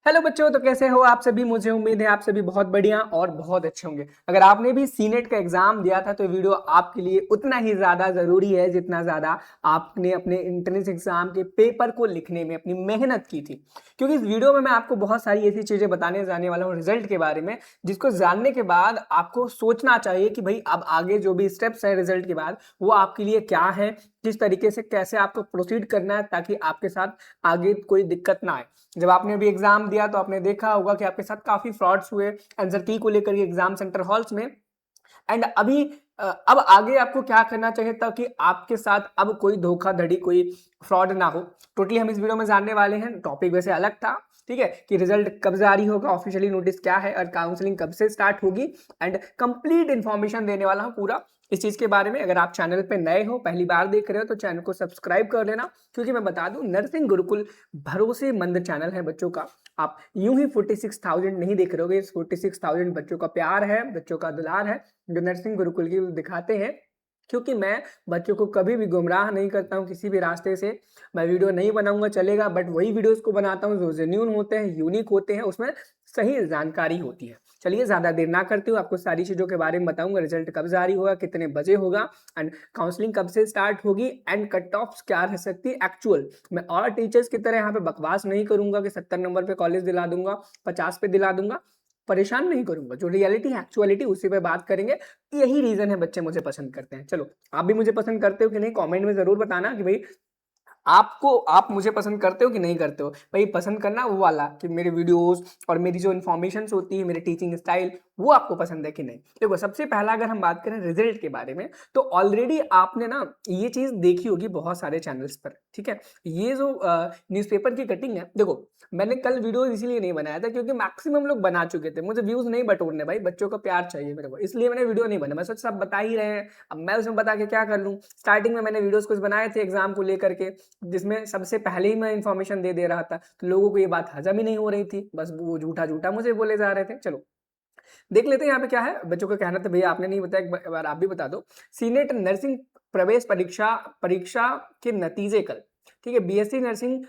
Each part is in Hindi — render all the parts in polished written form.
हेलो बच्चों, तो कैसे हो आप सभी। मुझे उम्मीद है आप सभी बहुत बढ़िया और बहुत अच्छे होंगे। अगर आपने भी सीनेट का एग्जाम दिया था तो ये वीडियो आपके लिए उतना ही ज्यादा जरूरी है जितना ज्यादा आपने अपने एंट्रेंस एग्जाम के पेपर को लिखने में अपनी मेहनत की थी। क्योंकि इस वीडियो में मैं आपको बहुत सारी ऐसी चीजें बताने जाने वाला हूँ रिजल्ट के बारे में, जिसको जानने के बाद आपको सोचना चाहिए कि भाई अब आगे जो भी स्टेप्स है रिजल्ट के बाद वो आपके लिए क्या है, किस तरीके से कैसे आपको प्रोसीड करना है ताकि आपके साथ आगे कोई दिक्कत ना आए। जब आपने अभी एग्जाम दिया तो आपने देखा होगा कि आपके साथ काफी फ्रॉड्स हुए आंसर की को लेकर के एग्जाम सेंटर हॉल्स में। एंड अभी अब आगे आपको क्या करना चाहिए ताकि आपके साथ अब कोई धोखाधड़ी कोई फ्रॉड ना हो। टोटली हम इस वीडियो में जानने वाले हैं। टॉपिक वैसे अलग था, ठीक है, कि रिजल्ट कब जारी होगा, ऑफिशियली नोटिस क्या है और काउंसलिंग कब से स्टार्ट होगी। एंड कंप्लीट इन्फॉर्मेशन देने वाला हूं पूरा इस चीज के बारे में। अगर आप चैनल पे नए हो, पहली बार देख रहे हो, तो चैनल को सब्सक्राइब कर लेना। क्योंकि मैं बता दूं, नर्सिंग गुरुकुल भरोसेमंद चैनल है बच्चों का। आप यूं ही 46,000 नहीं देख रहे हो, इस 46,000 बच्चों का प्यार है, बच्चों का दुलार है जो नर्सिंग गुरुकुल की दिखाते हैं। क्योंकि मैं बच्चों को कभी भी गुमराह नहीं करता हूं किसी भी रास्ते से। मैं वीडियो नहीं बनाऊंगा चलेगा, बट वही वीडियोस को बनाता हूं जो जेन्युइन होते हैं, यूनिक होते हैं, उसमें सही जानकारी होती है। चलिए ज्यादा देर ना करते हुए आपको सारी चीजों के बारे में बताऊंगा। रिजल्ट कब जारी होगा, कितने बजे होगा, एंड काउंसलिंग कब से स्टार्ट होगी, एंड कट ऑफ क्या रह सकती है एक्चुअल। मैं और टीचर्स की तरह यहाँ पे बकवास नहीं करूंगा कि 70 नंबर पे कॉलेज दिला दूंगा, 50 पे दिला दूंगा। परेशान नहीं करूंगा, जो रियलिटी है एक्चुअलिटी उसी पे बात करेंगे। यही रीजन है बच्चे मुझे पसंद करते हैं। चलो, आप भी मुझे पसंद करते हो कि नहीं, कमेंट में जरूर बताना कि भाई आप मुझे पसंद करते हो कि नहीं करते हो। भाई पसंद करना वो वाला कि मेरे वीडियोस और मेरी जो इन्फॉर्मेशन होती है, मेरे टीचिंग स्टाइल, वो आपको पसंद है कि नहीं। देखो, सबसे पहला अगर हम बात करें रिजल्ट के बारे में, तो ऑलरेडी आपने ना ये चीज देखी होगी बहुत सारे चैनल्स पर, ठीक है। ये जो न्यूज़पेपर की कटिंग है, देखो मैंने कल वीडियो इसीलिए नहीं बनाया था क्योंकि मैक्सिमम लोग बना चुके थे। मुझे व्यूज नहीं बटोरने, भाई बच्चों का प्यार चाहिए मेरे को, इसलिए मैंने वीडियो नहीं बना। मैं सोच सब बता ही रहे हैं, अब मैं उसमें बता के क्या कर लूँ। स्टार्टिंग में मैंने वीडियोस कुछ बनाए थे एग्जाम को लेकर के, जिसमें सबसे पहले ही मैं इन्फॉर्मेशन दे दे रहा था, तो लोगों को ये बात हजम ही नहीं हो रही थी, बस वो झूठा झूठा मुझे बोले जा रहे थे। चलो देख लेते हैं यहाँ पे क्या है। बच्चों का कहना था भैया आपने नहीं बताया, एक बार आप भी बता दो। सीनेट नर्सिंग प्रवेश परीक्षा परीक्षा के नतीजे कल, ठीक है। बीएससी नर्सिंग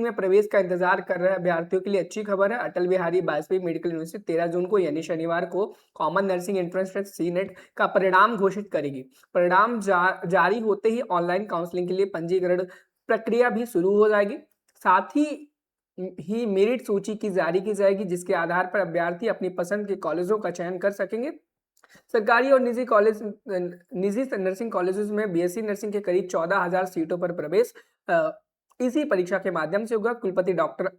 में प्रवेश का इंतजार कर रहे अभ्यर्थियों के लिए अच्छी खबर है। अटल बिहारी वाजपेयी मेडिकल यूनिवर्सिटी 13 जून को यानी शनिवार को common nursing entrance test senate का परिणाम घोषित करेगी। परिणाम जारी होते ही ऑनलाइन काउंसलिंग के लिए पंजीकरण प्रक्रिया भी शुरू हो जाएगी। साथ ही मेरिट सूची की जारी की जाएगी, जिसके आधार पर अभ्यर्थी अपनी पसंद के कॉलेजों का चयन कर सकेंगे। सरकारी और निजी नर्सिंग कॉलेजेस में बीएससी नर्सिंग के करीब 14,000 सीटों पर प्रवेश इसी परीक्षा के माध्यम से होगा। कुलपति डॉक्टर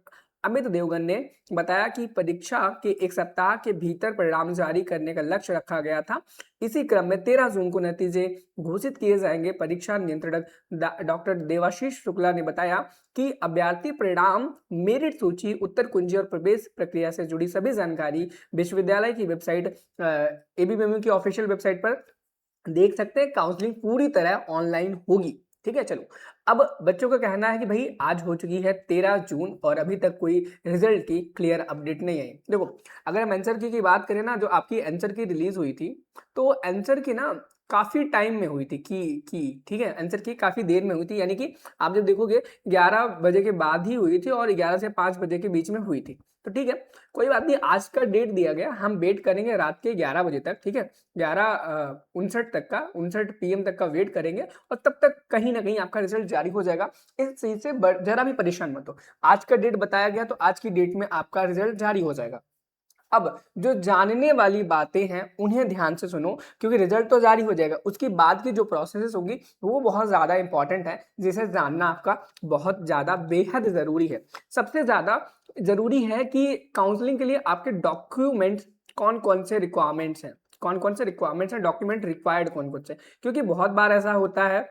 अमित देवगन ने बताया कि परीक्षा के एक सप्ताह के भीतर परिणाम जारी करने का लक्ष्य रखा गया था। इसी क्रम में 13 जून को नतीजे घोषित किए जाएंगे। परीक्षा नियंत्रक डॉक्टर देवाशीष शुक्ला ने बताया कि अभ्यर्थी परिणाम, मेरिट सूची, उत्तर कुंजी और प्रवेश प्रक्रिया से जुड़ी सभी जानकारी विश्वविद्यालय की वेबसाइट एबीवीएमयू की ऑफिशियल वेबसाइट पर देख सकते हैं। काउंसलिंग पूरी तरह ऑनलाइन होगी, ठीक है। चलो, अब बच्चों का कहना है कि भाई आज हो चुकी है 13 जून और अभी तक कोई रिजल्ट की क्लियर अपडेट नहीं आई। देखो, अगर हम आंसर की बात करें ना, जो आपकी आंसर की रिलीज हुई थी, तो आंसर की ना काफी टाइम में हुई थी की ठीक है, आंसर की काफी देर में हुई थी। यानी कि आप जब देखोगे 11 बजे के बाद ही हुई थी और 11 से 5 बजे के बीच में हुई थी। तो ठीक है, कोई बात नहीं, आज का डेट दिया गया, हम वेट करेंगे रात के 11 बजे तक, ठीक है। 11:59 तक का, 59 PM तक का वेट करेंगे और तब तक कहीं ना कहीं आपका रिजल्ट जारी हो जाएगा। इस चीज से जरा भी परेशान मत हो। आज का डेट बताया गया तो आज की डेट में आपका रिजल्ट जारी हो जाएगा। अब जो जानने वाली बातें हैं उन्हें ध्यान से सुनो, क्योंकि रिजल्ट तो जारी हो जाएगा, उसके बाद की जो प्रोसेस होगी वो बहुत ज्यादा इंपॉर्टेंट है, जिसे जानना आपका बहुत ज्यादा बेहद जरूरी है। सबसे ज्यादा जरूरी है कि काउंसलिंग के लिए आपके डॉक्यूमेंट्स कौन कौन से रिक्वायरमेंट्स हैं, कौन कौन से रिक्वायरमेंट्स हैं, डॉक्यूमेंट रिक्वायर्ड कौन कौन से। क्योंकि बहुत बार ऐसा होता है,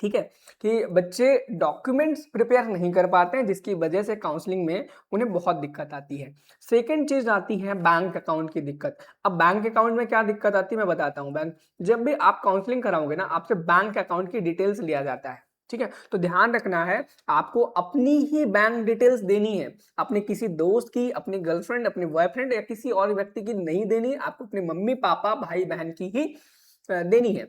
ठीक है, कि बच्चे डॉक्यूमेंट्स प्रिपेयर नहीं कर पाते हैं, जिसकी वजह से काउंसलिंग में उन्हें बहुत दिक्कत आती है। सेकेंड चीज आती है बैंक अकाउंट की दिक्कत। अब बैंक अकाउंट में क्या दिक्कत आती है मैं बताता हूँ। बैंक, जब भी आप काउंसलिंग कराओगे ना, आपसे बैंक अकाउंट की डिटेल्स लिया जाता है, ठीक है। तो ध्यान रखना है, आपको अपनी ही बैंक डिटेल्स देनी है, अपने किसी दोस्त की, अपनी गर्लफ्रेंड, अपने बॉयफ्रेंड या किसी और व्यक्ति की नहीं देनी। आपको अपने मम्मी पापा भाई बहन की ही देनी है,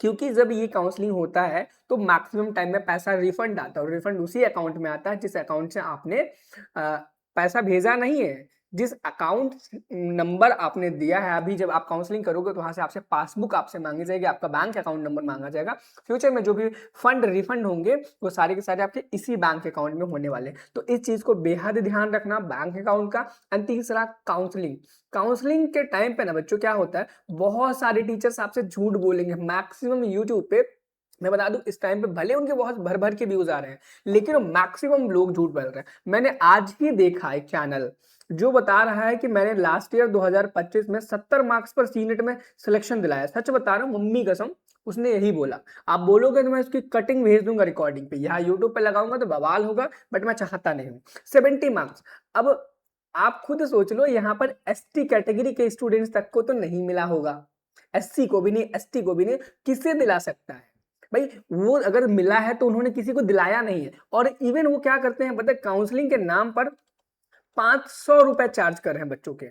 क्योंकि जब ये काउंसलिंग होता है तो मैक्सिमम टाइम में पैसा रिफंड आता है और रिफंड उसी अकाउंट में आता है जिस अकाउंट से आपने पैसा भेजा नहीं है। जिस अकाउंट नंबर आपने दिया है, अभी जब आप काउंसलिंग करोगे तो वहां से आपसे पासबुक आपसे मांगी जाएगी, आपका बैंक अकाउंट नंबर मांगा जाएगा। फ्यूचर में जो भी फंड रिफंड होंगे वो सारे के सारे आपके इसी बैंक अकाउंट में होने वाले। तो इस चीज को बेहद ध्यान रखना बैंक अकाउंट का। एंड तीसरा, काउंसलिंग। काउंसलिंग के टाइम पे ना बच्चों क्या होता है, बहुत सारे टीचर्स आपसे झूठ बोलेंगे। मैक्सिमम यूट्यूब पे मैं बता दूं, इस टाइम पे भले उनके बहुत भर भर के व्यूज आ रहे हैं, लेकिन मैक्सिमम लोग झूठ बोल रहे हैं। मैंने आज ही देखा एक चैनल जो बता रहा है कि मैंने लास्ट ईयर 2025 में 70 मार्क्स पर सीनेट में सिलेक्शन दिलाया। सच बता रहा हूँ, मम्मी कसम, उसने यही बोला। आप बोलोगे तो मैं उसकी कटिंग भेज दूंगा रिकॉर्डिंग पे, यहाँ यूट्यूब पे लगाऊंगा तो बवाल होगा, बट मैं चाहता नहीं हूँ। 70 मार्क्स। अब आप खुद सोच लो, यहाँ पर एसटी कैटेगरी के स्टूडेंट्स तक को तो नहीं मिला होगा, एससी को भी नहीं, एसटी को भी नहीं, किसे दिला सकता है भाई? वो अगर मिला है तो उन्होंने किसी को दिलाया नहीं है। और इवन वो क्या करते हैं पता है, काउंसलिंग के नाम पर 500 रुपए चार्ज कर रहे हैं बच्चों के।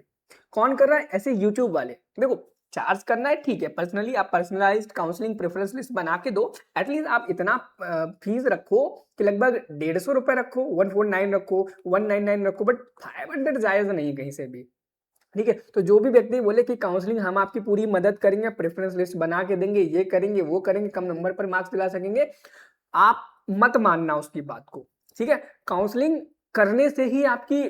कौन कर रहा है? ऐसे यूट्यूब वाले। देखो, चार्ज करना है ठीक है, पर्सनली आप पर्सनलाइज्ड काउंसलिंग प्रेफरेंस लिस्ट बना के दो। एटलीस्ट आप इतना फीस रखो कि लगभग 150 रुपए रखो, 149 रखो, 199 रखो, बट 500 जायज नहीं कहीं से भी। ठीक है, तो जो भी व्यक्ति बोले कि काउंसलिंग हम आपकी पूरी मदद करेंगे, प्रेफरेंस लिस्ट बना के देंगे, ये करेंगे वो करेंगे, कम नंबर पर मार्क्स दिला सकेंगे, आप मत मानना उसकी बात को। ठीक है, काउंसलिंग करने से ही आपकी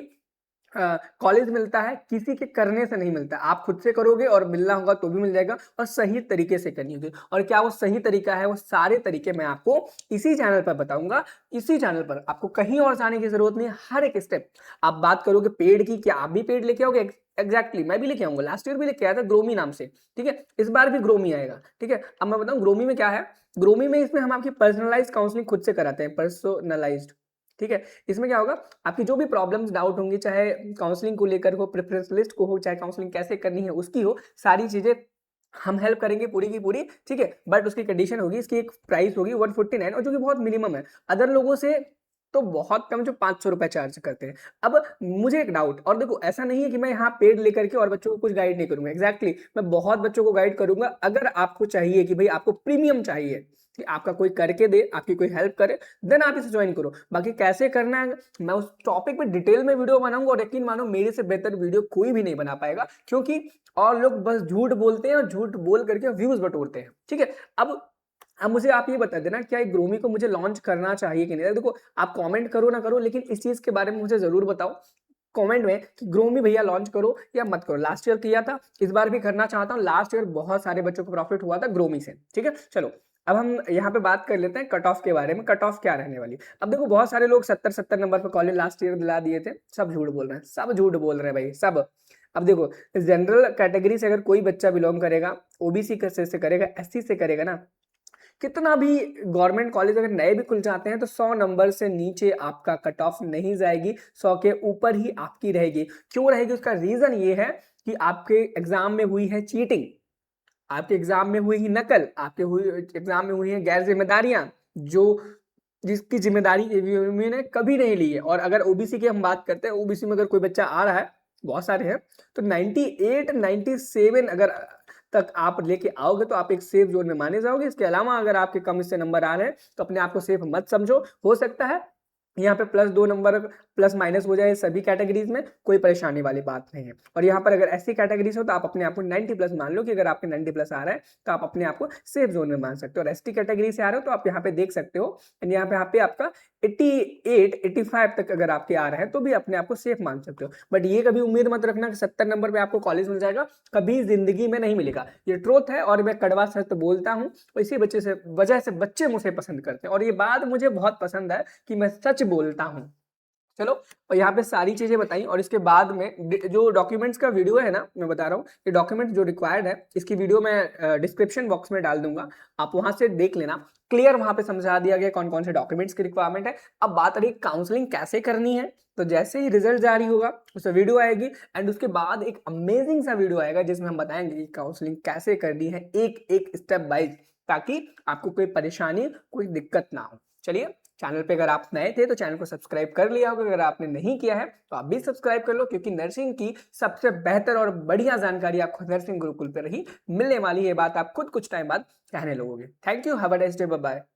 कॉलेज मिलता है, किसी के करने से नहीं मिलता। आप खुद से करोगे और मिलना होगा तो भी मिल जाएगा, और सही तरीके से करनी होगी। और क्या वो सही तरीका है, वो सारे तरीके मैं आपको इसी चैनल पर बताऊंगा। इसी चैनल पर आपको कहीं और जाने की जरूरत नहीं है। हर एक स्टेप आप बात करोगे पेड की, क्या आप भी पेड लेके आओगे? एग्जैक्टली मैं भी लेके आऊंगा। लास्ट ईयर भी लेके आया था ग्रोमी नाम से, ठीक है, इस बार भी ग्रोमी आएगा। ठीक है, अब मैं बताऊं ग्रोमी में क्या है। ग्रोमी में इसमें हम आपकी पर्सनलाइज काउंसलिंग खुद से कराते हैं, पर्सनलाइज्ड। ठीक है, इसमें क्या होगा, आपकी जो भी प्रॉब्लम्स डाउट होंगी, चाहे काउंसलिंग को लेकर हो, प्रेफरेंस लिस्ट को हो, चाहे काउंसलिंग कैसे करनी है उसकी हो, सारी चीजें हम हेल्प करेंगे पूरी की पूरी। ठीक है, बट उसकी कंडीशन होगी, इसकी एक प्राइस होगी 149, और जो कि बहुत मिनिमम है। अदर लोगों से तो बहुत कम, जो 500 रुपए चार्ज करते हैं। अब मुझे एक डाउट, और देखो ऐसा नहीं है कि मैं यहाँ पेड लेकर के और बच्चों को कुछ गाइड नहीं करूंगा। एग्जैक्टली मैं बहुत बच्चों को गाइड करूंगा। अगर आपको चाहिए कि भाई आपको प्रीमियम चाहिए कि आपका कोई करके दे, आपकी कोई हेल्प करे, देन आप इसे ज्वाइन करो। बाकी कैसे करना है मैं उस टॉपिक पे डिटेल में वीडियो बनाऊंगा, और यकीन मानो मेरे से बेहतर वीडियो कोई भी नहीं बना पाएगा, क्योंकि और लोग बस झूठ बोलते हैं और झूठ बोल करके व्यूज बटोरते हैं। ठीक है, अब मुझे आप ये बता देना, क्या एक ग्रोमी को मुझे लॉन्च करना चाहिए कि नहीं? देखो, आप कमेंट करो ना करो, लेकिन इस चीज के बारे में मुझे जरूर बताओ कमेंट में कि ग्रोमी भैया लॉन्च करो या मत करो। लास्ट ईयर किया था, इस बार भी करना चाहता हूँ। लास्ट ईयर बहुत सारे बच्चों को प्रॉफिट हुआ था ग्रोमी से। ठीक है, चलो अब हम यहाँ पे बात कर लेते हैं कट ऑफ के बारे में। कट ऑफ क्या रहने वाली? अब देखो, बहुत सारे लोग 70-70 नंबर पर कॉलेज लास्ट ईयर दिला दिए थे। सब झूठ बोल रहे हैं, सब झूठ बोल रहे हैं भाई, सब। अब देखो, जनरल कैटेगरी से अगर कोई बच्चा बिलोंग करेगा, ओबीसी से करेगा, एससी से करेगा ना, कितना भी गवर्नमेंट कॉलेज अगर नए भी खुल जाते हैं तो 100 नंबर से नीचे आपका कट ऑफ नहीं जाएगी, 100 के ऊपर ही आपकी रहेगी। क्यों रहेगी? उसका रीजन ये है कि आपके एग्जाम में हुई है चीटिंग, आपके एग्जाम में हुई ही नकल, आपके हुई एग्जाम में हुई है गैर जिम्मेदारियां, जो जिसकी जिम्मेदारी एवीएम ने कभी नहीं ली है। और अगर ओबीसी की हम बात करते हैं, ओबीसी में अगर कोई बच्चा आ रहा है, बहुत सारे हैं, तो 98 97 अगर तक आप लेके आओगे तो आप एक सेफ जोन में माने जाओगे। इसके अलावा अगर आपके कम इससे नंबर आ रहे हैं तो अपने आप को सेफ मत समझो। हो सकता है यहाँ पे +2 नंबर प्लस माइनस हो जाए, सभी कैटेगरीज में कोई परेशानी वाली बात नहीं है। और यहाँ पर अगर ऐसी कैटेगरीज हो तो आप अपने आप को 90 प्लस मान लो कि अगर आपके 90 प्लस आ रहा है तो आप अपने आप को सेफ जोन में मान सकते हो। और एसटी कैटेगरी से आ रहे हो तो आप यहाँ पे देख सकते हो, यहाँ पे आपका 88 85 तक अगर आपके आ रहे हैं तो भी अपने आप को सेफ मान सकते हो। बट ये कभी उम्मीद मत रखना कि 70 नंबर पे आपको कॉलेज मिल जाएगा, कभी जिंदगी में नहीं मिलेगा। ये ट्रूथ है, और मैं कड़वा सच बोलता हूँ। इसी वजह से बच्चे मुझे पसंद करते हैं, और ये बात मुझे बहुत पसंद है कि मैं सच बोलता हूँ। चलो, और यहाँ पे सारी चीजें बताई, और इसके बाद में जो डॉक्यूमेंट्स का वीडियो है ना, मैं बता रहा हूँ, ये डॉक्यूमेंट जो रिक्वायर्ड है इसकी वीडियो मैं डिस्क्रिप्शन बॉक्स में डाल दूंगा, आप वहां से देख लेना। क्लियर वहां पे समझा दिया गया कौन कौन से डॉक्यूमेंट्स की रिक्वायरमेंट है। अब बात रही काउंसलिंग कैसे करनी है, तो जैसे ही रिजल्ट जारी होगा उससे वीडियो आएगी, एंड उसके बाद एक अमेजिंग सा वीडियो आएगा जिसमें हम बताएंगे कि काउंसलिंग कैसे करनी है, एक एक स्टेप बाइज, ताकि आपको कोई परेशानी, कोई दिक्कत ना हो। चलिए, चैनल पे अगर आप नए थे तो चैनल को सब्सक्राइब कर लिया होगा, अगर आपने नहीं किया है तो आप भी सब्सक्राइब कर लो, क्योंकि नर्सिंग की सबसे बेहतर और बढ़िया जानकारी आपको नर्सिंग गुरुकुल पर ही मिलने वाली है। बात आप खुद कुछ टाइम बाद कहने लगोगे। Thank you, have a nice day, bye bye.